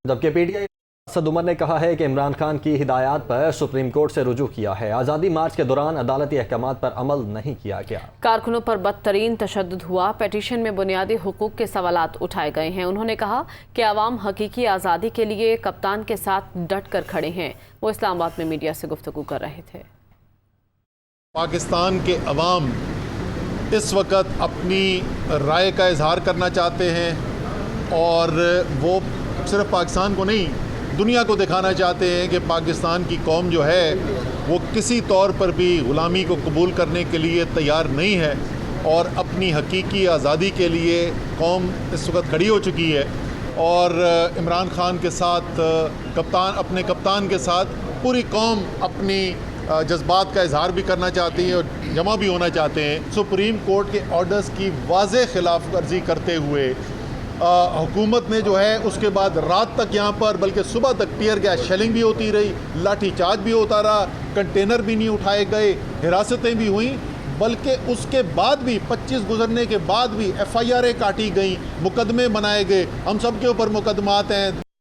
جبکہ P T I Asad Umar نے کہا ہے کہ عمران خان کی ہدایات پر سپریم کورٹ سے رجوع کیا ہے۔ آزادی مارچ کے دوران عدالتی احکامات پر عمل نہیں کیا گیا۔ کارکنوں پر بدترین تشدد ہوا۔ پیٹیشن میں بنیادی حقوق کے سوالات اٹھائے گئے ہیں۔ انہوں نے کہا کہ عوام حقیقی آزادی کے لیے کپتان کے ساتھ ڈٹ کر کھڑے ہیں۔ وہ اسلام آباد میں میڈیا سے گفتگو کر رہے تھے۔ پاکستان کے عوام اس وقت اپنی رائے کا اظہار کرنا چاہتے ہیں اور وہ صرف پاکستان کو نہیں دنیا کو دکھانا چاہتے ہیں کہ پاکستان کی قوم جو ہے وہ کسی طور پر بھی غلامی کو قبول کرنے کے لیے تیار نہیں ہے اور اپنی حقیقی آزادی کے لیے قوم اس وقت کھڑی ہو چکی ہے اور عمران خان کے ساتھ اپنے کپتان کے ساتھ پوری قوم اپنی جذبات کا اظہار بھی کرنا چاہتی ہے اور جمع بھی ہونا چاہتے ہیں۔ سپریم کورٹ کے آرڈرز کی واضح خلاف ورزی کرتے ہوئے حکومت نے جو ہے اس کے بعد رات تک یہاں پر بلکہ صبح تک ٹیئر گیس شیلنگ بھی ہوتی رہی، لاٹھی چارج بھی ہوتا رہا، کنٹینر بھی نہیں اٹھائے گئے، حراستیں بھی ہوئیں، بلکہ اس کے بعد بھی 25 گزرنے کے بعد بھی ایف آئی آریں کاٹی گئیں، مقدمے بنائے گئے۔ ہم سب کے اوپر مقدمات ہیں،